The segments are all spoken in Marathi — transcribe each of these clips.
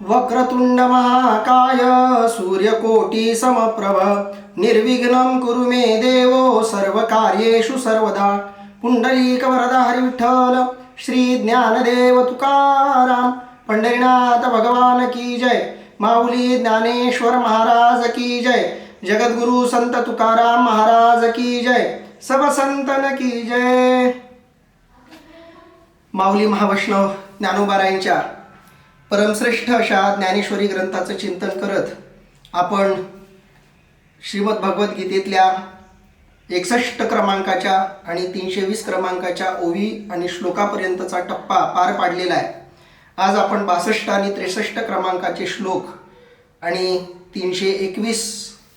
वक्रतुंड महाकाय सूर्यकोटी समप्रभ निर्विघ्नं कुरु मे देवो सर्वकार्येषु सर्वदा. पुंडलीक वरदा हरी विठ्ठल श्री ज्ञानदेव तुकाराम. पंढरीनाथ भगवान की जय. माऊली ज्ञानेश्वर महाराज की जय. जगद्गुरु संत तुकाराम महाराज की जय. सब संतन की जय. माऊली महावैष्णव ज्ञानोबारायांच्या परमश्रेष्ठ अशा ज्ञानेश्वरी ग्रंथाचं चिंतन करत आपण श्रीमद भगवद्गीतेतल्या 61 क्रमांकाच्या आणि 320 क्रमांकाच्या ओवी आणि श्लोकापर्यंतचा टप्पा पार पाडलेला आहे. आज आपण 62 आणि 63 क्रमांकाचे श्लोक आणि 321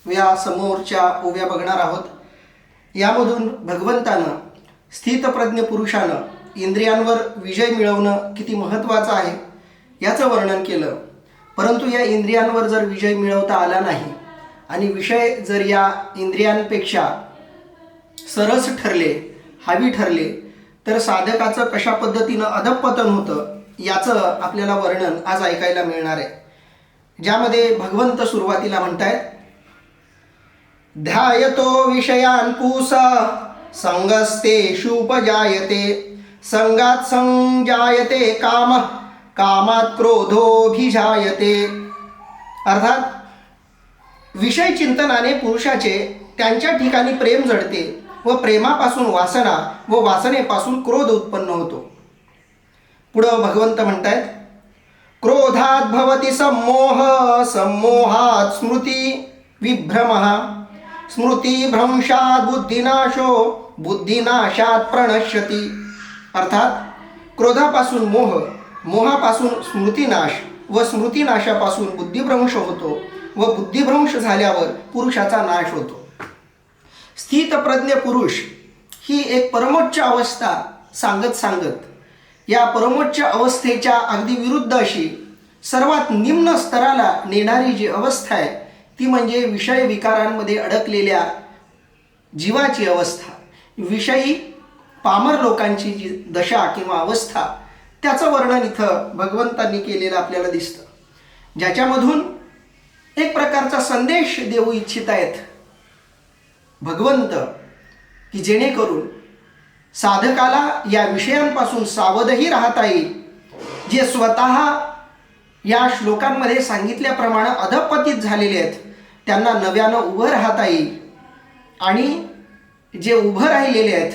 व्या समोरच्या ओव्या बघणार आहोत. यामधून भगवंतानं स्थितप्रज्ञ पुरुषानं इंद्रियांवर विजय मिळवणं किती महत्त्वाचं आहे याचं वर्णन केलं. परंतु या इंद्रियांवर जर विजय मिळवता आला नाही आणि विषय जर या इंद्रियांपेक्षा सरस ठरले, हावी ठरले, तर साधकाचं कशा पद्धतीनं अधःपतन होतं याचं आपल्याला वर्णन आज ऐकायला मिळणार आहे. ज्यामध्ये भगवंत सुरुवातीला म्हणतायत, ध्यायतो विषयान पुंसा संगस्तेषुपजायते संगात संजायते काम कामात क्रोधोभिजायते. अर्थात विषय चिंतनाने पुरुषाचे त्यांच्या ठिकाणी प्रेम जडते व प्रेमापासून वासना व वासनेपासून क्रोध उत्पन्न होतो. पुढं भगवंत म्हणतायत, क्रोधात भवति सम्मोह सम्मोहात स्मृती विभ्रमः स्मृतिभ्रंशात बुद्धिनाशो बुद्धिनाशात प्रणश्यति. अर्थात क्रोधापासून मोह, मोहापासून स्मृतिनाश व स्मृतिनाशापासून बुद्धिभ्रंश होतो व बुद्धिभ्रंश झाल्यावर पुरुषाचा नाश होतो. स्थितप्रज्ञ पुरुष ही एक परमोच्च अवस्था सांगत या परमोच्च अवस्थेच्या अगदी विरुद्ध अशी सर्वात निम्न स्तराला नेणारी जी अवस्था आहे ती म्हणजे विषय विकारांमध्ये अडकलेल्या जीवाची अवस्था. विषयी पामर लोकांची जी दशा किंवा अवस्था त्याचं वर्णन इथं भगवंतांनी केलेलं आपल्याला दिसतं. ज्याच्यामधून एक प्रकारचा संदेश देऊ इच्छित आहेत भगवंत, की जेणेकरून साधकाला या विषयांपासून सावधही राहता येईल. जे स्वतः या श्लोकांमध्ये सांगितल्याप्रमाणे अधःपतित झालेले आहेत त्यांना नव्यानं उभं राहता येईल. आणि जे उभं राहिलेले आहेत,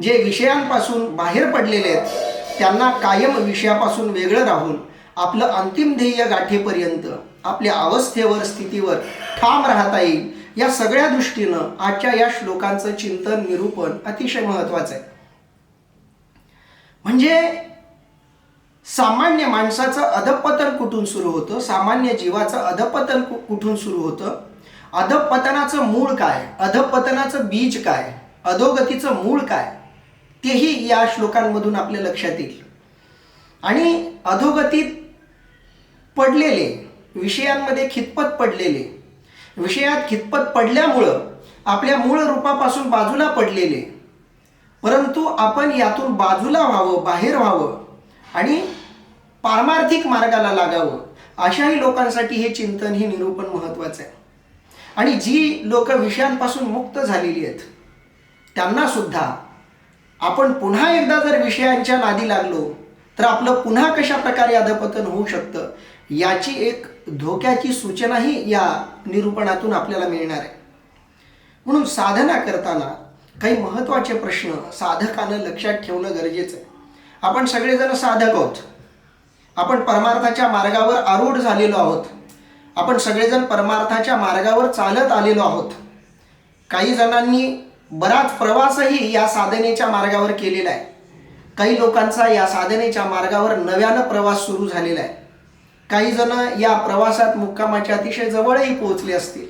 जे विषयांपासून बाहेर पडलेले आहेत, त्यांना कायम विषयापासून वेगळं राहून आपलं अंतिम ध्येय गाठेपर्यंत आपल्या अवस्थेवर, स्थितीवर ठाम राहता येईल. या सगळ्या दृष्टीनं आजच्या या श्लोकांचं चिंतन, निरूपण अतिशय महत्त्वाचं आहे. म्हणजे सामान्य माणसाचं अधःपतन कुठून सुरू होतं, सामान्य जीवाचं अधःपतन कुठून सुरू होतं, अधःपतनाचं मूळ काय, अधःपतनाचं बीज काय, अधोगतीचं मूळ काय, तेही या श्लोकांमधून आपल्या लक्षात येईल. आणि अधोगतीत पडलेले, विषयांमध्ये खितपत पडलेले, विषयात खितपत पडल्यामुळं आपल्या मूळ रूपापासून बाजूला पडलेले, परंतु आपण यातून बाजूला व्हावं, बाहेर व्हावं आणि पारमार्थिक मार्गाला लागावं, अशाही लोकांसाठी हे चिंतन, हे निरूपण महत्त्वाचं आहे. आणि जी लोक विषयांपासून मुक्त झालेली आहेत त्यांना सुद्धा आपण पुन्हा एकदा जर विषयांच्या नादी लागलो तर आपलं पुन्हा कशा प्रकारे अधःपतन होऊ शकतं याची एक धोक्याची सूचनाही या निरूपणातून आपल्याला मिळणार आहे. म्हणून साधना करताना काही महत्त्वाचे प्रश्न साधकानं लक्षात ठेवणं गरजेचं आहे. आपण सगळेजण साधक आहोत, आपण परमार्थाच्या मार्गावर आरूढ झालेलो आहोत, आपण सगळेजण परमार्थाच्या मार्गावर चालत आलेलो आहोत. काही जणांनी बराच प्रवासही या साधनेच्या मार्गावर केलेला आहे. काही लोकांचा या साधनेच्या मार्गावर नव्यानं प्रवास सुरू झालेला आहे. काही जण या प्रवासात मुक्कामाच्या अतिशय जवळही पोहोचले असतील.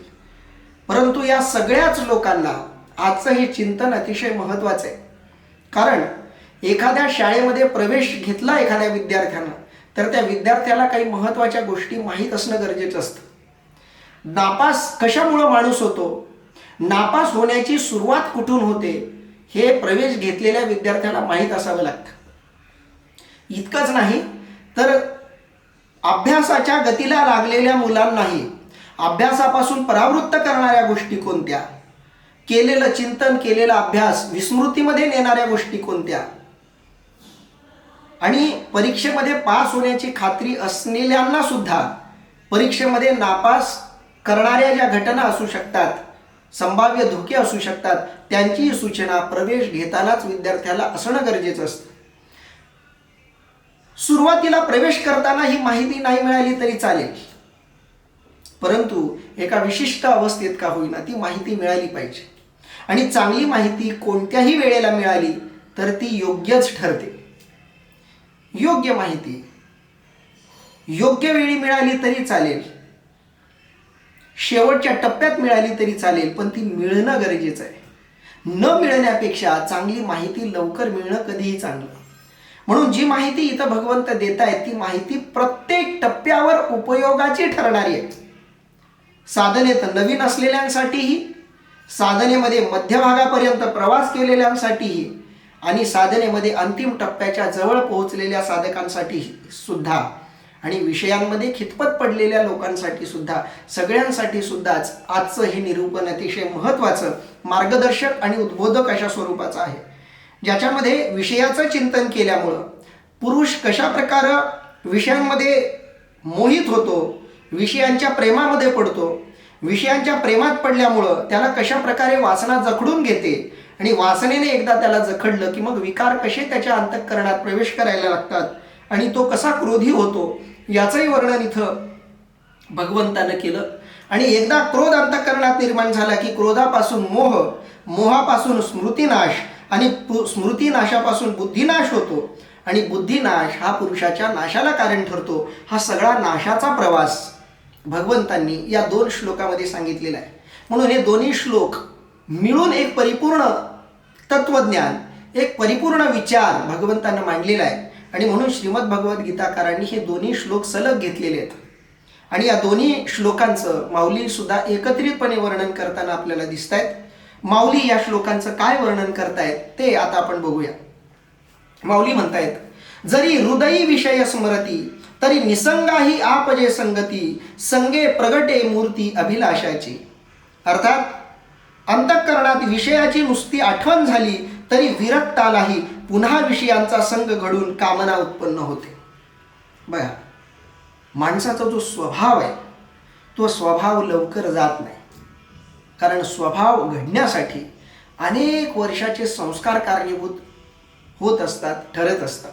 परंतु या सगळ्याच लोकांना आजचं हे चिंतन अतिशय महत्त्वाचं आहे. कारण एखाद्या शाळेमध्ये प्रवेश घेतला एखाद्या विद्यार्थ्यानं तर त्या विद्यार्थ्याला काही महत्त्वाच्या गोष्टी माहीत असणं गरजेचं असतं. नापास कशामुळं माणूस होतो, नापास होण्याची सुरुवात कुठून होते हे प्रवेश घेतलेल्या विद्यार्थ्याला माहीत असावं लागतं. इतकंच नाही तर अभ्यासाच्या गतीला लागलेल्या मुलांनाही अभ्यासापासून परावृत्त करणाऱ्या गोष्टी कोणत्या, केलेलं चिंतन, केलेला अभ्यास विस्मृतीमध्ये नेणाऱ्या गोष्टी कोणत्या, आणि परीक्षेमध्ये पास होण्याची खात्री असलेल्यांना सुद्धा परीक्षेमध्ये नापास करणाऱ्या ज्या घटना असू शकतात, संभाव्य धोके असू शकतात, त्यांची सूचना प्रवेश घेतानाच विद्यार्थ्याला असणं गरजेचं असतं. सुरुवातीला प्रवेश करताना ही माहिती नाही मिळाली तरी चालेल, परंतु एका विशिष्ट अवस्थेत का होईना ती माहिती मिळाली पाहिजे. आणि चांगली माहिती कोणत्याही वेळेला मिळाली तर ती योग्यच ठरते. योग्य माहिती योग्य वेळी मिळाली तरी चालेल, शेवटच्या टप्प्यात मिळाली तरी चालेल, पण ती मिळणं गरजेचं आहे. न मिळण्यापेक्षा चांगली माहिती लवकर मिळणं कधीही चांगलं. म्हणून जी माहिती इथं भगवंत देत आहेत ती माहिती प्रत्येक टप्प्यावर उपयोगाची ठरणारी आहे. साधनेत नवीन असलेल्यांसाठीही, साधनेमध्ये मध्यभागापर्यंत प्रवास केलेल्यांसाठीही, आणि साधनेमध्ये अंतिम टप्प्याच्या जवळ पोहोचलेल्या साधकांसाठी सुद्धा, आणि विषयांमध्ये खितपत पडलेल्या लोकांसाठी सुद्धा, सगळ्यांसाठी सुद्धाच आजचं हे निरूपण अतिशय महत्त्वाचं, मार्गदर्शक आणि उद्बोधक अशा स्वरूपाचं आहे, ज्याच्यामध्ये विषयाचं चिंतन केल्यामुळं पुरुष कशा प्रकारे विषयांमध्ये मोहित होतो, विषयांच्या प्रेमामध्ये पडतो, विषयांच्या प्रेमात पडल्यामुळं त्याला कशा प्रकारे वासना जखडून घेते, आणि वासनेने एकदा त्याला जखडलं की मग विकार कसे त्याच्या अंतःकरणात प्रवेश करायला लागतात, आणि तो कसा क्रोधी होतो याचंही वर्णन इथं भगवंतानं केलं. आणि एकदा क्रोध अंतःकरणात निर्माण झाला की क्रोधापासून मोह, मोहापासून स्मृतिनाश, आणि स्मृतिनाशापासून बुद्धिनाश होतो, आणि बुद्धिनाश हा पुरुषाच्या नाशाला कारण ठरतो. हा सगळा नाशाचा प्रवास भगवंतांनी या 2 श्लोकामध्ये सांगितलेला आहे. म्हणून हे दोन्ही श्लोक मिळून एक परिपूर्ण तत्वज्ञान, एक परिपूर्ण विचार भगवंतांना मांडलेला आहे. आणि म्हणून श्रीमद भगवद्गीताकारांनी हे दोन्ही श्लोक सलग घेतलेले आहेत. आणि या दोन्ही श्लोकांचं माऊली सुद्धा एकत्रितपणे वर्णन करताना आपल्याला दिसत आहेत. माऊली या श्लोकांचं काय वर्णन करतायत ते आता आपण बघूया. माऊली म्हणतायत, जरी हृदयी विषय स्मरती तरी निसंगाही आपजे संगती, संगे प्रगटे मूर्ती अभिलाषाची. अर्थात अंतःकरणात विषयाची नुसती आठवण झाली तरी विरक्तालाही पुन्हा विषयांचा संग घडून कामना उत्पन्न होते. बघा, माणसाचा जो स्वभाव आहे तो स्वभाव लवकर जात नाही, कारण स्वभाव घडण्यासाठी अनेक वर्षाचे संस्कार कारणीभूत होत असतात, ठरत असतात.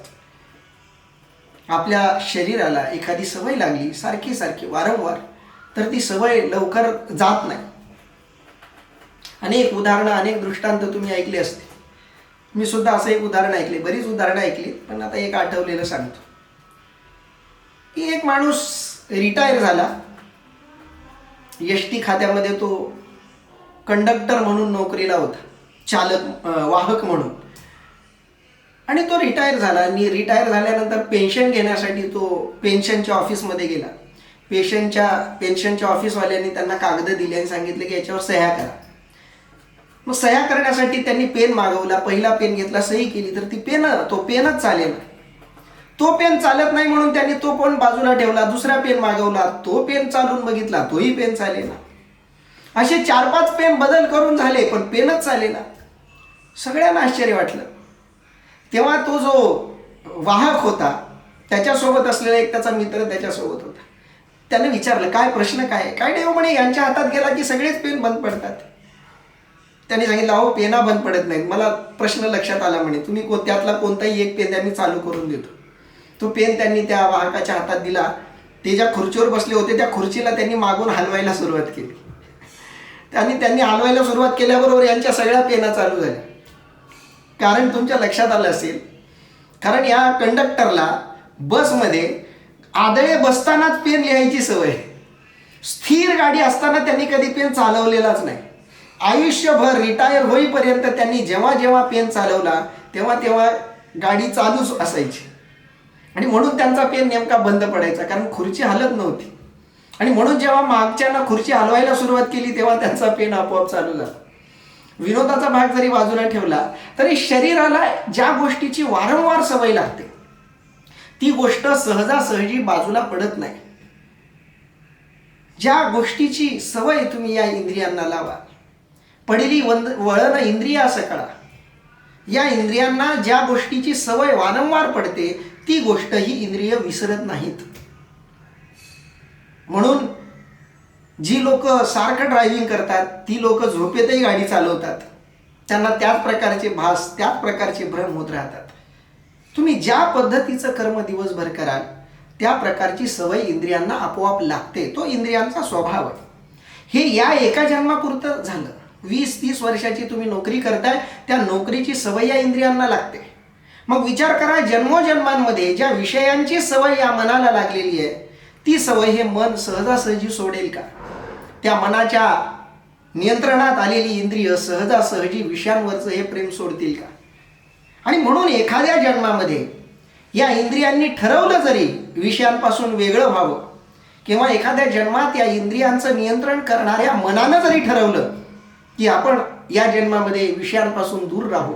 आपल्या शरीराला एखादी सवय लागली सारखी सारखी वारंवार, तर ती सवय लवकर जात नाही. अनेक उदाहरणं, अनेक दृष्टांत तुम्ही ऐकले असते. मी सुद्धा असं एक उदाहरण ऐकले, बरीच उदाहरणं ऐकली, पण आता एक आठवलेलं सांगतो. की एक माणूस रिटायर झाला, एस-टी खात्यामध्ये तो कंडक्टर म्हणून नोकरीला होता, चालक, वाहक म्हणून. आणि तो रिटायर झाला, आणि रिटायर झाल्यानंतर पेन्शन घेण्यासाठी तो पेन्शनच्या ऑफिसमध्ये गेला. पेन्शनच्या ऑफिसवाल्यांनी त्यांना कागद दिले आणि सांगितले की याच्यावर सह्या करा. मग सह्या करण्यासाठी त्यांनी पेन मागवला. पहिला पेन घेतला, सही केली, तर तो पेनच चालेल. तो पेन चालत नाही म्हणून त्यांनी तो पण बाजूला ठेवला. दुसरा पेन मागवला, तो पेन चालून बघितला, तोही पेन चालेना. असे 4-5 पेन बदल करून झाले, पण पेनच चालेना. सगळ्यांना आश्चर्य वाटलं. तेव्हा तो जो वाहक होता त्याच्यासोबत असलेला एक त्याचा मित्र त्याच्यासोबत होता. त्याने विचारलं, काय प्रश्न काय? काय देव म्हणे, यांच्या हातात गेला की सगळेच पेन बंद पडतात. त्यांनी सांगितलं, अहो पेना बंद पडत नाहीत, मला प्रश्न लक्षात आला म्हणे, तुम्ही त्यातला कोणताही एक पेन त्यांनी चालू करून देतो. तो पेन त्यांनी त्या वाहकाच्या हातात दिला. ते ज्या खुर्चीवर बसले होते त्या खुर्चीला त्यांनी मागून हलवायला सुरुवात केली. त्यांनी हलवायला सुरुवात केल्याबरोबर यांच्या सगळ्या पेना चालू झाल्या. कारण तुमच्या लक्षात आलं असेल, कारण या कंडक्टरला बसमध्ये आदळे बसतानाच पेन लिहायची सवय. स्थिर गाडी असताना त्यांनी कधी पेन चालवलेलाच नाही. आयुष्यभर रिटायर होईपर्यंत त्यांनी जेव्हा जेव्हा पेन चालवला तेव्हा गाडी चालूच असायची. आणि म्हणून त्यांचा पेन नेमका बंद पडायचा, कारण खुर्ची हलत नव्हती. आणि म्हणून जेव्हा मागच्यांना खुर्ची हलवायला सुरुवात केली तेव्हा त्यांचा पेन आपोआप चालू झाला. विनोदाचा भाग जरी बाजूला ठेवला तरी शरीराला ज्या गोष्टीची वारंवार सवय लागते ती गोष्ट सहजासहजी बाजूला पडत नाही. ज्या गोष्टीची सवय तुम्ही या इंद्रियांना लावा, पडली वळण इंद्रिया सकळा, या इंद्रियांना ज्या गोष्टीची सवय वारंवार पडते ती गोष्ट ही इंद्रिय विसरत नाहीत. म्हणून जी लोक सारखं ड्रायव्हिंग करतात ती लोक झोपेतही गाडी चालवतात. त्यांना त्याच प्रकारचे भास, त्याच प्रकारचे भ्रम होत राहतात. तुम्ही ज्या पद्धतीचं कर्म दिवसभर कराल त्या प्रकारची सवय इंद्रियांना आपोआप लागते. तो इंद्रियांचा स्वभाव आहे. हे या एका जन्मापुरतं झालं. 20-30 वर्षाची तुम्ही नोकरी करताय, त्या नोकरीची सवय या इंद्रियांना लागते. मग विचार करा, जन्मोजन्मांमध्ये ज्या विषयांची सवय या मनाला लागलेली आहे ती सवय हे मन सहजासहजी सोडेल का? त्या मनाच्या नियंत्रणात आलेली इंद्रिय सहजासहजी विषयांवरचं हे प्रेम सोडतील का? आणि म्हणून एखाद्या जन्मामध्ये या इंद्रियांनी ठरवलं जरी विषयांपासून वेगळं व्हावं, किंवा एखाद्या जन्मात या इंद्रियांचं नियंत्रण करणाऱ्या मनानं जरी ठरवलं की आपण या जन्मामध्ये विषयांपासून दूर राहू,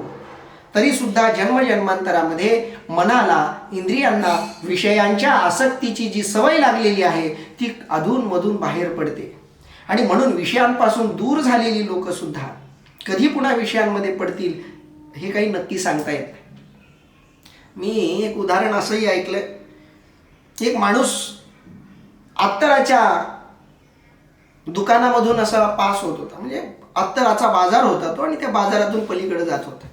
तरी सुद्धा जन्मजन्मांतरामध्ये मनाला, इंद्रियांना विषयांच्या आसक्तीची जी सवय लागलेली आहे ती अधूनमधून बाहेर पडते. आणि म्हणून विषयांपासून दूर झालेली लोक सुद्धा कधी पुन्हा विषयांमध्ये पडतील हे काही नक्की सांगता येत नाही. मी एक उदाहरण असंही ऐकलं, एक माणूस अत्तराच्या दुकानामधून असा पास होत होता. म्हणजे अत्तराचा बाजार होता तो, आणि त्या बाजारातून पलीकडे जात होता.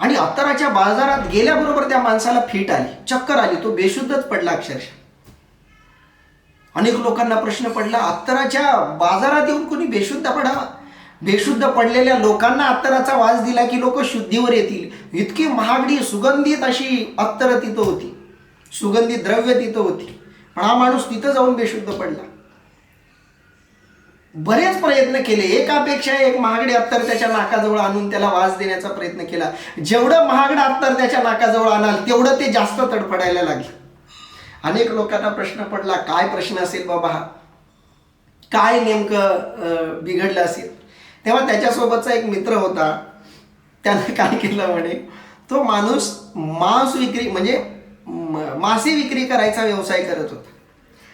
आणि अत्तराच्या बाजारात गेल्याबरोबर त्या माणसाला फिट आली, चक्कर आली, तो बेशुद्धच पडला अक्षरशः. अनेक लोकांना प्रश्न पडला, अत्तराच्या बाजारात येऊन कोणी बेशुद्ध पडावा? बेशुद्ध पडलेल्या लोकांना अत्तराचा वास दिला की लोक शुद्धीवर येतील. इतकी महागडी सुगंधित अशी अत्तर तिथं होती, सुगंधित द्रव्य तिथं होती, पण हा माणूस तिथं जाऊन बेशुद्ध पडला. बरेच प्रयत्न केले, एकापेक्षा एक महागडे अत्तर त्याच्या नाकाजवळ आणून त्याला वास देण्याचा प्रयत्न केला. जेवढं महागडं अत्तर त्याच्या नाकाजवळ आणाल तेवढं ते जास्त तडफडायला लागलं. अनेक लोकांना प्रश्न पडला, काय प्रश्न असेल बाबा हा, काय नेमकं बिघडलं असेल? तेव्हा त्याच्यासोबतचा एक मित्र होता, त्याने काय केलं म्हणे, तो माणूस मांस विक्री म्हणजे मासे विक्री करायचा व्यवसाय करत होता.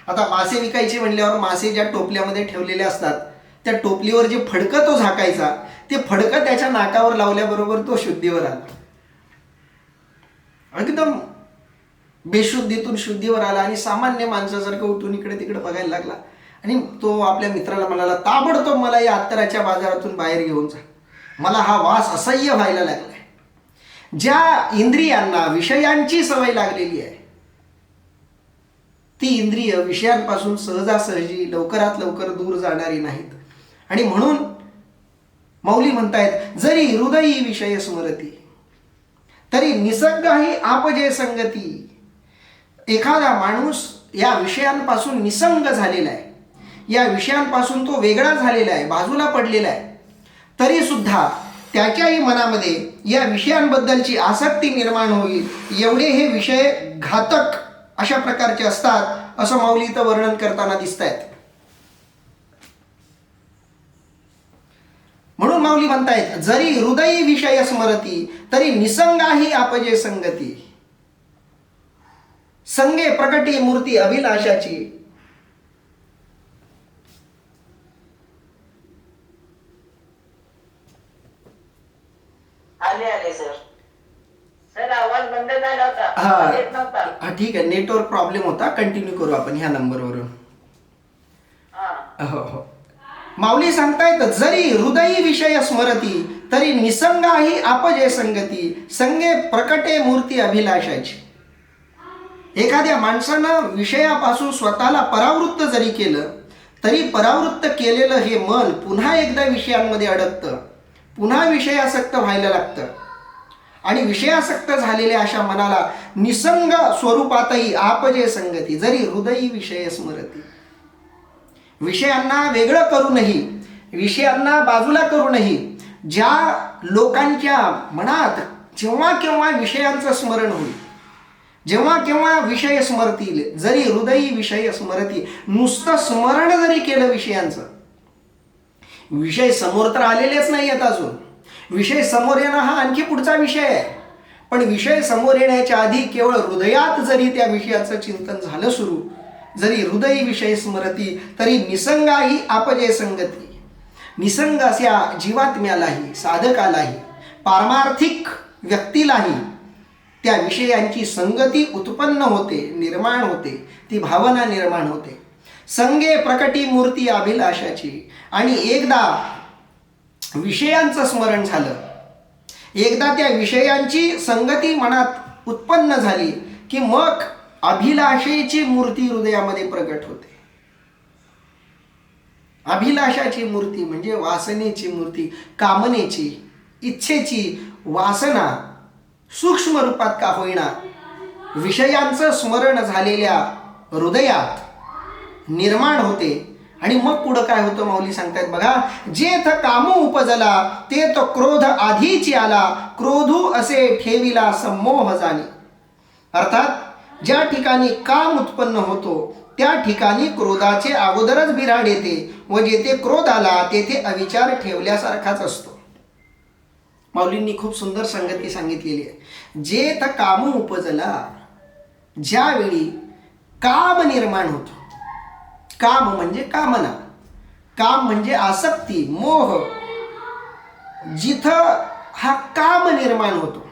आता मासे विकायचे म्हणल्यावर मासे ज्या टोपल्यामध्ये ठेवलेले असतात त्या टोपलीवर जे फडकं तो झाकायचा, ते फडकं त्याच्या नाकावर लावल्याबरोबर तो शुद्धीवर आला. एकदम बेशुद्धीतून शुद्धीवर आला आणि सामान्य माणसासारखं उठून इकडे तिकडे बघायला लागला. आणि तो आपल्या मित्राला म्हणाला, ताबडतोब मला या अत्तराच्या बाजारातून बाहेर घेऊन जा, मला हा वास असह्य व्हायला लागलाय. ज्या इंद्रियांना विषयांची सवय लागलेली आहे ती इंद्रिय विषयांपासून सहजासहजी लवकरात लवकर दूर जाणारी नाहीत. आणि म्हणून मौली म्हणतायत, जरी हृदयी विषय स्मरती तरी निसंगही आपजे संगती. एखादा माणूस या विषयांपासून निसंग झालेला आहे, या विषयांपासून तो वेगळा झालेला आहे, बाजूला पडलेला आहे, तरी सुद्धा त्याच्याही मनामध्ये या विषयांबद्दलची आसक्ती निर्माण होईल. एवढे हे विषय घातक अशा प्रकारचे असतात असं माऊली इथं वर्णन करताना दिसत आहेत. म्हणून माऊली म्हणतायत, जरी हृदयी विषय स्मरती तरी निसंगाही आपजे संगती. संगे प्रकटी मूर्ती अभिलाषाची. आले सर. सर आवाज बंद झाला होता, येत नव्हता. हा ठीक आहे, नेटवर्क प्रॉब्लेम होता. कंटिन्यू करू आपण ह्या नंबरवरून. हो हो. माऊली सांगतायत, जरी हृदयी विषय स्मरती तरी निसंगाही आपजे संगती. संगे प्रकटे मूर्ती अभिलाषाची. एखाद्या माणसानं विषयापासून स्वतःला परावृत्त जरी केलं तरी परावृत्त केलेलं हे मन पुन्हा एकदा विषयांमध्ये अडकतं, पुन्हा विषयासक्त व्हायला लागतं. आणि विषयासक्त झालेल्या अशा मनाला निसंग स्वरूपातही आपजे संगती. जरी हृदयी विषय स्मरती. विषयांना वेगळं करूनही, विषयांना बाजूला करूनही ज्या लोकांच्या मनात जेव्हा केव्हा विषयांचं स्मरण होईल, जेव्हा केव्हा विषय स्मरतील, जरी हृदयी विषय स्मरती, नुसतं स्मरण जरी केलं विषयांचं, विषय समोर तर आलेलेच नाही आहेत अजून, विषय समोर येणं हा आणखी पुढचा विषय आहे. पण विषय समोर येण्याच्या आधी केवळ हृदयात जरी त्या विषयाचं चिंतन झालं सुरू, जरी हृदयी विषय स्मरती तरी निसंगाही आपजे संगती. निसंग अशा जीवात्म्यालाही, साधकालाही, पारमार्थिक व्यक्तीलाही त्या विषयांची संगती उत्पन्न होते, निर्माण होते, ती भावना निर्माण होते. संगे प्रकटी मूर्ती अभिलाषाची. आणि एकदा विषयांचं स्मरण झालं, एकदा त्या विषयांची संगती मनात उत्पन्न झाली की मग अभिलाषेची मूर्ती हृदयामध्ये प्रगट होते. अभिलाषाची मूर्ती म्हणजे वासनेची मूर्ती, कामनेची, इच्छेची वासना सूक्ष्म रूपात का होईना विषयांचं स्मरण झालेल्या हृदयात निर्माण होते. आणि मग पुढं काय होतं माऊली सांगतायत बघा, जेथ कामू उपजला ते तो क्रोध आधीची आला, क्रोधू असे ठेविला संमोह जाणी. अर्थात ज्या ठिकाणी काम उत्पन्न होतो त्या ठिकाणी क्रोधाचे अगोदरच बिऱ्हाड येते व जेथे क्रोध आला तेथे अविचार ठेवल्यासारखाच असतो. माऊलींनी खूप सुंदर संगती सांगितलेली आहे. जेथ कामू उपजला, ज्यावेळी काम निर्माण होतो, काम म्हणजे कामना, काम म्हणजे आसक्ती, मोह, जिथं हा काम निर्माण होतो,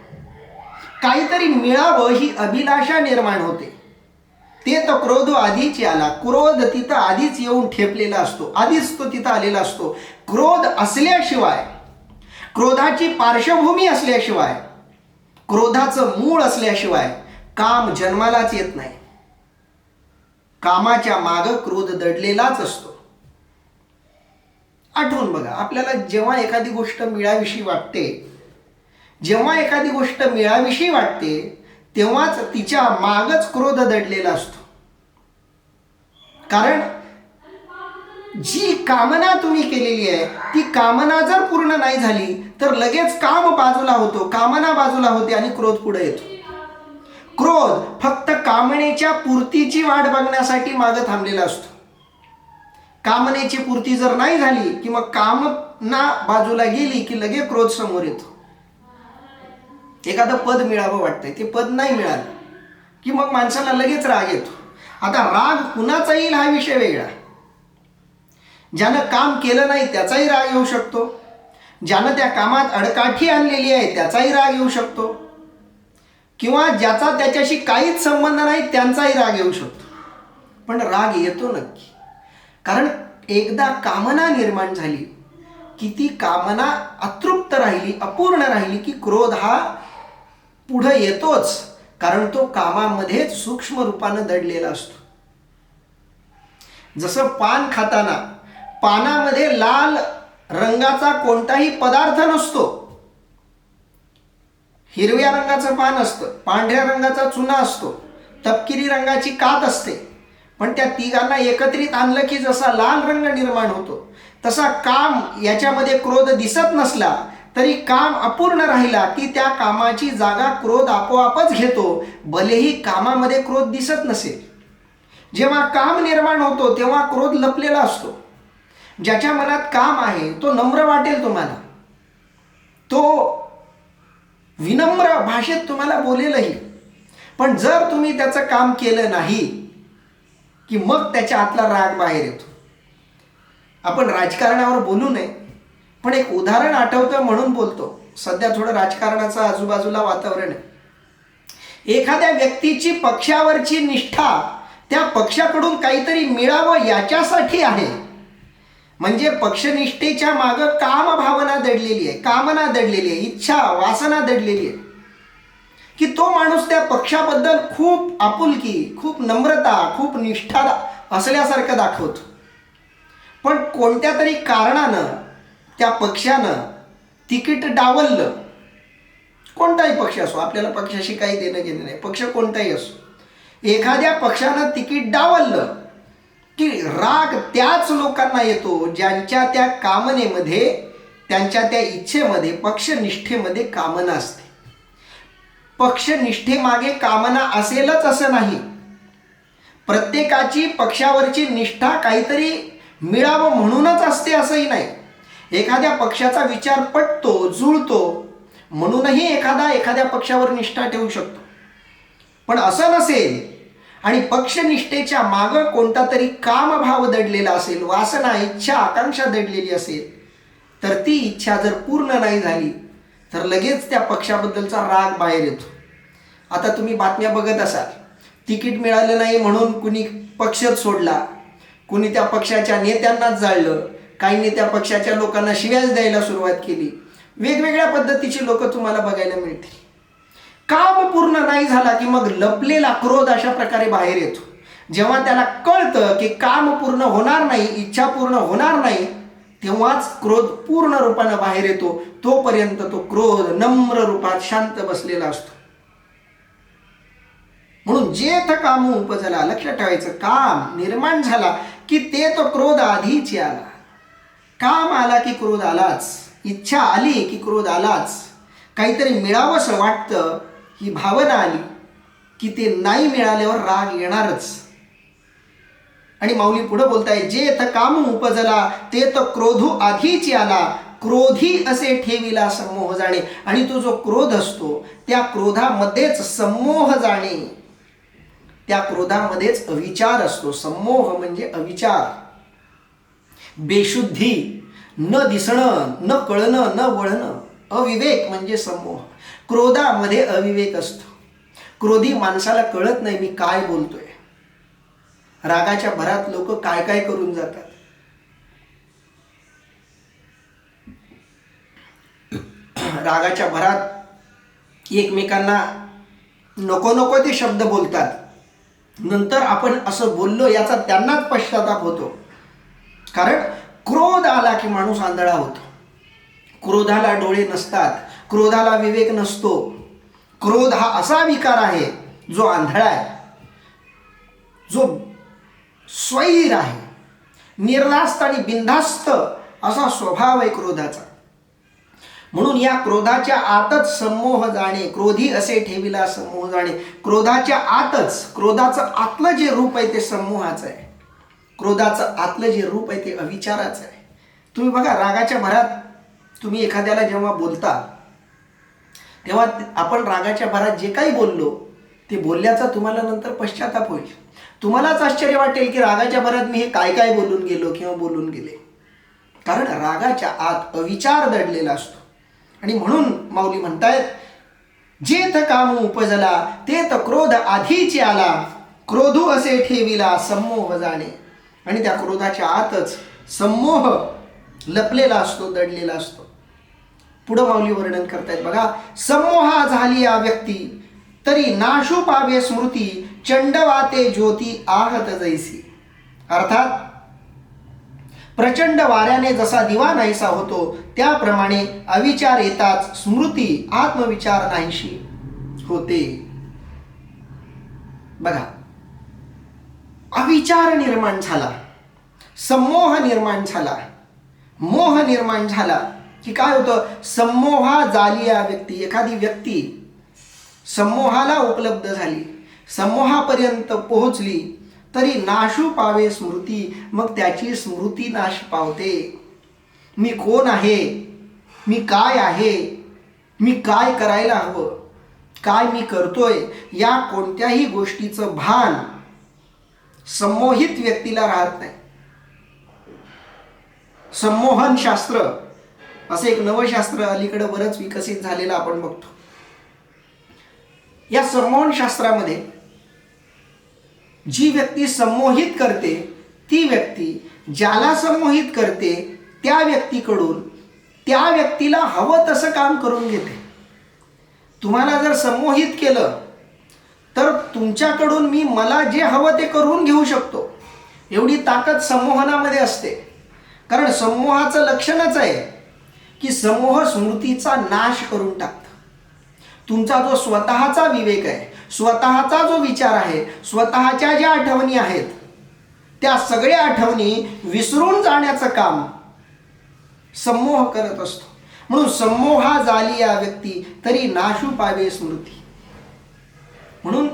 काहीतरी मिळावं ही अभिलाषा निर्माण होते, ते तर क्रोध आधीची आला. क्रोध तिथं आधीच येऊन ठेपलेला असतो, आधीच तो तिथं आलेला असतो. क्रोध असल्याशिवाय, क्रोधाची पार्श्वभूमी असल्याशिवाय, क्रोधाचं मूळ असल्याशिवाय काम जन्मालाच येत नाही. कामाच्या मागं क्रोध दडलेलाच असतो. आठवून बघा, आपल्याला जेव्हा एखादी गोष्ट मिळाविषयी वाटते, जेव्हा एखादी गोष्ट मिळाविषयी वाटते तेव्हाच तिच्या मागच क्रोध दडलेला असतो. कारण जी कामना तुम्ही केलेली आहे ती कामना जर पूर्ण नाही झाली तर लगेच काम बाजूला होतो, कामना बाजूला होते आणि क्रोध पुढे येतो. क्रोध फक्त कामनेच्या पूर्तीची वाट बघण्यासाठी मागं थांबलेला असतो. कामनेची पूर्ती जर नाही झाली की मग कामना बाजूला गेली की लगेच क्रोध समोर येतो. एखादं पद मिळावं वाटतंय, ते पद नाही मिळालं की मग माणसाला लगेच राग येतो. आता राग कुणाचा येईल हा विषय वेगळा. ज्यानं काम केलं नाही त्याचाही राग येऊ शकतो, ज्यानं त्या कामात अडकाठी आणलेली आहे त्याचाही राग येऊ शकतो, किंवा ज्याचा त्याच्याशी काहीच संबंध नाही त्यांचाही राग येऊ शकतो. पण राग येतो नक्की, कारण एकदा कामना निर्माण झाली की ती कामना अतृप्त राहिली, अपूर्ण राहिली की क्रोध हा पुढे येतोच, कारण तो कामामध्ये सूक्ष्म रूपानं दडलेला असतो. जसं पान खाताना पानामध्ये लाल रंगाचा कोणताही पदार्थ नसतो, हिरव्या रंगाचं पान असतं, पांढऱ्या रंगाचा चुना असतो, तपकिरी रंगाची कात असते, पण त्या तिघांना एकत्रित आणलं की जसा लाल रंग निर्माण होतो तसा काम याच्यामध्ये क्रोध दिसत नसला तरी काम अपूर्ण राहिला की त्या कामाची जागा क्रोध आपोआपच घेतो, भलेही कामामध्ये क्रोध दिसत नसेल. जेव्हा काम निर्माण होतो तेव्हा क्रोध लपलेला असतो. ज्याच्या मनात काम आहे तो नम्र वाटेल तुम्हाला, तो विनम्र भाषेत तुम्हाला बोलेलही. पण जर तुम्ही त्याचं काम केलं नाही की मग त्याच्या आतला राग बाहेर येतो. आपण राजकारणावर बोलू नये, पण एक उदाहरण आठवतं म्हणून बोलतो. सध्या थोडं राजकारणाचं आजूबाजूला वातावरण आहे. एखाद्या व्यक्तीची पक्षावरची निष्ठा त्या पक्षाकडून काहीतरी मिळावं याच्यासाठी आहे, म्हणजे पक्षनिष्ठेच्या मागं काम भावना दडलेली आहे, कामना दडलेली आहे, इच्छा वासना दडलेली आहे, की तो माणूस त्या पक्षाबद्दल खूप आपुलकी, खूप नम्रता, खूप निष्ठा असल्यासारखं दाखवतो. पण कोणत्या तरी कारणानं त्या पक्षानं तिकीट डावललं, कोणताही पक्ष असो, आपल्याला पक्षाशी काही देणं घेणं नाही, पक्ष कोणताही असो, एखाद्या पक्षानं तिकीट डावललं की राग त्याच लोकांना येतो ज्यांच्या त्या कामनेमध्ये, त्यांच्या त्या इच्छेमध्ये, पक्षनिष्ठेमध्ये कामना असते. पक्षनिष्ठेमागे कामना असेलच असं नाही. प्रत्येकाची पक्षावरची निष्ठा काहीतरी मिळावं म्हणूनच असते असंही नाही. एखाद्या पक्षाचा विचार पटतो, जुळतो म्हणूनही एखाद्या पक्षावर निष्ठा ठेवू शकतो. पण असं नसेल आणि पक्षनिष्ठेच्या मागं कोणता तरी कामभाव दडलेला असेल, वासना, इच्छा, आकांक्षा दडलेली असेल, तर ती इच्छा जर पूर्ण नाही झाली तर लगेच त्या पक्षाबद्दलचा राग बाहेर येतो. आता तुम्ही बातम्या बघत असाल, तिकीट मिळालं नाही म्हणून कुणी पक्षच सोडला, कुणी त्या पक्षाच्या नेत्यांनाच जाळलं, काहींनी त्या पक्षाच्या लोकांना शिव्याच द्यायला सुरुवात केली. वेगवेगळ्या पद्धतीची लोक तुम्हाला बघायला मिळतील. काम पूर्ण नाही झाला की मग लपलेला क्रोध अशा प्रकारे बाहेर येतो. जेव्हा त्याला कळतं की काम पूर्ण होणार नाही, इच्छा पूर्ण होणार नाही, तेव्हाच क्रोध पूर्ण रूपानं बाहेर येतो. तोपर्यंत तो क्रोध नम्र रूपात शांत बसलेला असतो. म्हणून जेथ काम उपजला, लक्षात ठेवायचं, काम निर्माण झाला की ते तो क्रोध आधीच आला. काम आला की क्रोध आलाच, इच्छा आली की क्रोध आलाच, काहीतरी मिळावंसं वाटतं ही भावना आली की ते नाही मिळाल्यावर राग येणारच. आणि माऊली पुढे बोलताय, जेथ काम उपजला ते तर क्रोधू आधीच आला, क्रोधी असे ठेविला समोह जाणे. आणि तो जो क्रोध असतो त्या क्रोधामध्येच समोह जाणे, त्या क्रोधामध्येच अविचार असतो. समोह म्हणजे अविचार, बेशुद्धी, न दिसणं, न कळणं, न वळणं. अविवेक म्हणजे समोह. क्रोधामध्ये अविवेक असतो. क्रोधी माणसाला कळत नाही मी काय बोलतोय. रागाच्या भरात लोक काय काय करून जातात. रागाच्या भरात एकमेकांना नको नको ते शब्द बोलतात. नंतर आपण असं बोललो याचा त्यांनाच पश्चाताप होतो. कारण क्रोध आला की माणूस आंधळा होतो. क्रोधाला डोळे नसतात, क्रोधाला विवेक नसतो. क्रोध हा असा विकार आहे जो आंधळा आहे, जो स्वैर आहे, निर्धास्त आणि बिनधास्त असा स्वभाव आहे क्रोधाचा. म्हणून या क्रोधाच्या आतच समोह जाणे, क्रोधी असे ठेविला समोह जाणे. क्रोधाच्या आतच, क्रोधाचं आतलं जे रूप आहे ते समूहाचं आहे. क्रोधाचं आतलं जे रूप आहे ते अविचाराचं आहे. तुम्ही बघा, रागाच्या भरात तुम्ही एखाद्याला जेव्हा बोलता तेव्हा आपण रागाच्या भरात जे काही बोललो ते बोलल्याचा तुम्हाला नंतर पश्चाताप होईल. तुम्हालाच आश्चर्य वाटेल की रागाच्या भरात मी हे काय काय बोलून गेलो किंवा बोलून गेले. कारण रागाच्या आत अविचार दडलेला असतो. आणि म्हणून माऊली म्हणतायत, जेथ काम उपजला ते तर क्रोध आधीच आला, क्रोधू असे ठेविला समोह जाणे. आणि त्या क्रोधाच्या आतच समोह लपलेला असतो, दडलेला असतो. पुढं माऊली वर्णन करतायत बघा, समोहा झाली या व्यक्ती तरी नाशू पावे स्मृती, चंडवाते ज्योती आहत जैसी. अर्थात प्रचंड वाऱ्याने जसा दिवा नाहीसा होतो त्याप्रमाणे अविचार येताच स्मृती, आत्मविचार नाहीशी होते. बघा, अविचार निर्माण झाला, समोह निर्माण झाला, मोह निर्माण झाला की काय होतं, समोहा झाली या व्यक्ती, एखादी व्यक्ती समोहाला उपलब्ध झाली, समोहापर्यंत पोहोचली तरी नाशू पावे स्मृती, मग त्याची स्मृती नाश पावते. मी कोण आहे, मी काय आहे, मी काय करायला हवं, काय मी करतोय, या कोणत्याही गोष्टीचं भान संमोहित व्यक्तीला राहत नाही. संमोहन शास्त्र असं एक नवशास्त्र अलीकडे बरंच विकसित झालेलं आपण बघतो. या संमोहन शास्त्रामध्ये जी व्यक्ती संमोहित करते ती व्यक्ती ज्याला संमोहित करते त्या व्यक्तीकडून त्या व्यक्तीला हवं तसं काम करून घेते. तुम्हाला जर संमोहित केलं तर तुमच्याकडून मी मला जे हवं ते करून घेऊ शकतो, एवढी ताकद संमोहनामध्ये असते. कारण समूहाचं लक्षणच आहे की समूह स्मृतीचा नाश करून टाकतं. तुमचा जो स्वतःचा विवेक आहे, स्वतःचा जो विचार आहे, स्वतःच्या ज्या आठवणी आहेत त्या सगळ्या आठवणी विसरून जाण्याचं काम समूह करत असतो. म्हणून समूहा झाली या व्यक्ती तरी नाशू पावे स्मृती. म्हणून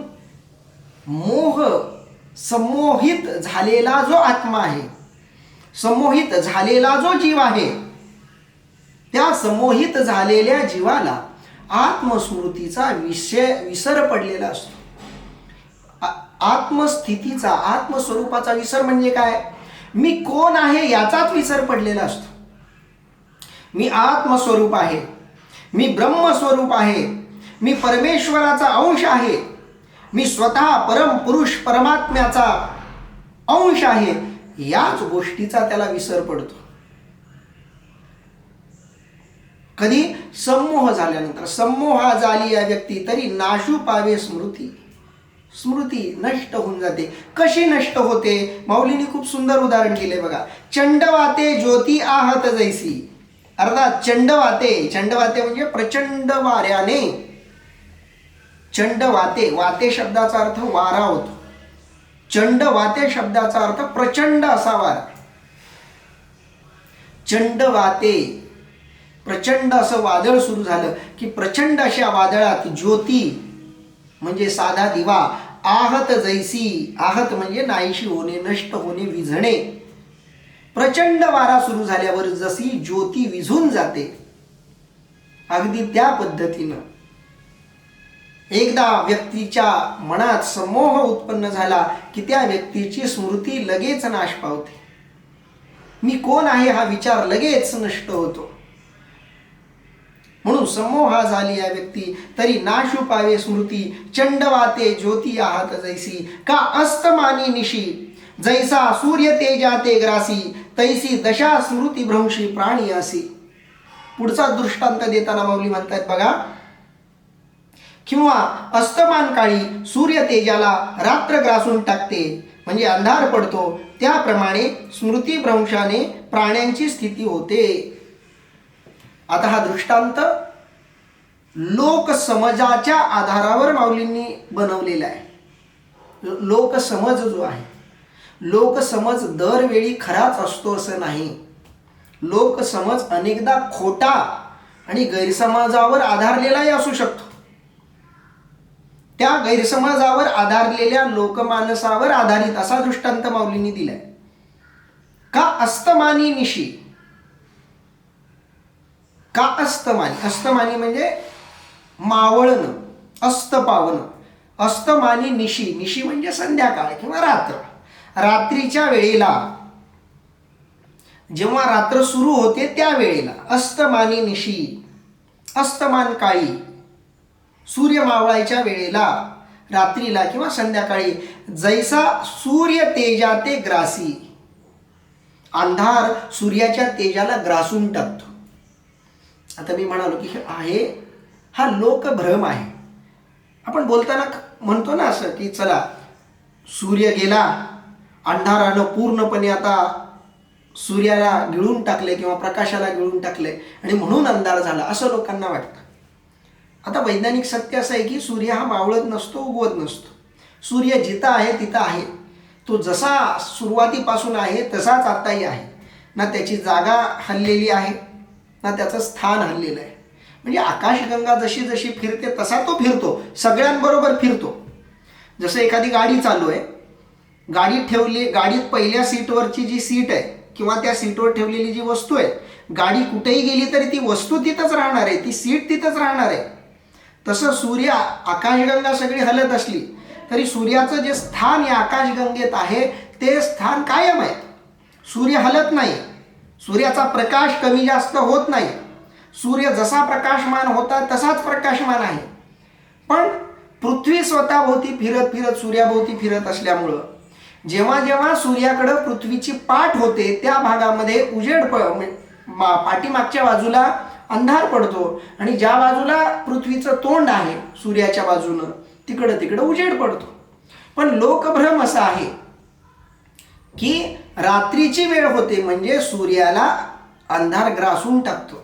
मोह, संमोहित झालेला जो आत्मा आहे, संमोहित झालेला जो जीव आहे, त्या संमोहित झालेल्या जीवाला आत्मस्मृतीचा विसर पडलेला असतो. आत्मस्थितीचा, आत्मस्वरूपाचा विसर म्हणजे काय? मी कोण आहे याचाच विसर पडलेला असतो. मी आत्मस्वरूप आहे, मी ब्रह्मस्वरूप आहे, मी परमेश्वराचा अंश आहे, मी स्वतः परम पुरुष परमात्म्याचा अंश आहे, याच गोष्टीचा त्याला विसर पडतो. कधी? संमोह झाल्यानंतर. संमोहा झाली या व्यक्ती तरी नाशू पावे स्मृती. स्मृती नष्ट होऊन जाते. कशी नष्ट होते? माऊलींनी खूप सुंदर उदाहरण दिले बघा. चंडवाते ज्योती आहत जैसी. अर्थात चंडवाते, चंडवाते म्हणजे प्रचंड वाऱ्याने. चंडवाते, वाते शब्दाचा अर्थ वारा होतो. चंडवाते शब्दाचा अर्थ प्रचंड असा वारा. चंडवाते, प्रचंड असं वादळ सुरू झालं की प्रचंड अशा वादळात ज्योती म्हणजे साधा दिवा, आहत जैसी, आहत म्हणजे नाहीशी होणे, नष्ट होणे, विझणे. प्रचंड वारा सुरू झाल्यावर जशी ज्योती विझून जाते, अगदी त्या पद्धतीनं एकदा व्यक्तीच्या मनात समोह उत्पन्न झाला की त्या व्यक्तीची स्मृती लगेच नाश पावते. मी कोण आहे हा विचार लगेच नष्ट होतो. म्हणून समोहा झाली या व्यक्ती तरी नाशू पावे स्मृती. चंडवाते ज्योती आहत जैसी का अस्तमानी निशी. जैसा सूर्य तेजाते ग्रासी तैसी दशा स्मृती भ्रंशी प्राणी असी. पुढचा दृष्टांत देताना माऊली म्हणतात बघा. किंवा अस्तमान काळी सूर्य तेजाला रात्र ग्रासून टाकते म्हणजे अंधार पडतो, त्याप्रमाणे स्मृतिभ्रंशाने प्राण्यांची स्थिती होते. आता हा दृष्टांत लोकसमजाच्या आधारावर माऊलींनी बनवलेला आहे. लोकसमज जो आहे, लोकसमज दरवेळी खराच असतो असं नाही. लोकसमज अनेकदा खोटा आणि गैरसमजावर आधारलेलाही असू शकतो. त्या गैरसमजावर आधारलेल्या लोकमानसावर आधारित असा दृष्टांत माऊलींनी दिलाय. का अस्तमानी निशी. का अस्तमानी. अस्तमानी म्हणजे मावळणं, अस्त पावणं. अस्तमानी निशी. निशी म्हणजे संध्याकाळ किंवा रात्र. रात्रीच्या वेळेला, जेव्हा रात्र सुरू होते त्या वेळेला अस्तमानी निशी. अस्तमान काळी, सूर्य मावळायच्या वेळेला, रात्रीला किंवा संध्याकाळी. जैसा सूर्य तेजाते ग्रासी. अंधार सूर्याच्या तेजाला ग्रासून टाकतो. आता मी म्हणालो की हा लोकभ्रम आहे. आपण बोलताना म्हणतो ना असं की चला सूर्य गेला, अंधारानं पूर्णपणे आता सूर्याला गिळून टाकले किंवा प्रकाशाला गिळून टाकले आणि म्हणून अंधार झाला असं लोकांना वाटतं. आता वैज्ञानिक सत्य असं आहे की सूर्य हा मावळत नसतो, उगवत नसतो. सूर्य जिथं आहे तिथं आहे. तो जसा सुरुवातीपासून आहे तसाच आताही आहे. ना त्याची जागा हललेली आहे ना त्याचं स्थान हललेलं आहे. म्हणजे आकाशगंगा जशी जशी फिरते तसा तो फिरतो, सगळ्यांबरोबर फिरतो. जसं एखादी गाडी चालू आहे, गाडीत पहिल्या सीटवरची जी सीट आहे किंवा त्या सीटवर ठेवलेली जी वस्तू आहे, गाडी कुठेही गेली तरी ती वस्तू तिथंच राहणार आहे, ती सीट तिथंच राहणार आहे. तसं सूर्य, आकाशगंगा सगळी हलत असली तरी सूर्याचं जे स्थान या आकाशगंगेत आहे ते स्थान कायम आहे. सूर्य हलत नाही. सूर्याचा प्रकाश कमी जास्त होत नाही. सूर्य जसा प्रकाशमान होता तसाच प्रकाशमान आहे. पण पृथ्वी स्वतःभोवती फिरत फिरत सूर्याभोवती फिरत असल्यामुळं जेव्हा जेव्हा सूर्याकडं पृथ्वीची पाठ होते त्या भागामध्ये उजेड पाठीमागच्या बाजूला अंधार पडतो आणि ज्या बाजूला पृथ्वीचं तोंड आहे सूर्याच्या बाजूनं तिकडं उजेड पडतो. पण लोकभ्रम असा आहे की रात्रीची वेळ होते म्हणजे सूर्याला अंधार ग्रासून टाकतो.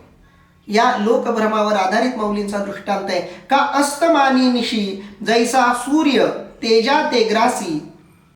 या लोकभ्रमावर आधारित माऊलींचा दृष्टांत आहे. का अस्तमानी निशी जैसा सूर्य तेजा ते ग्रासी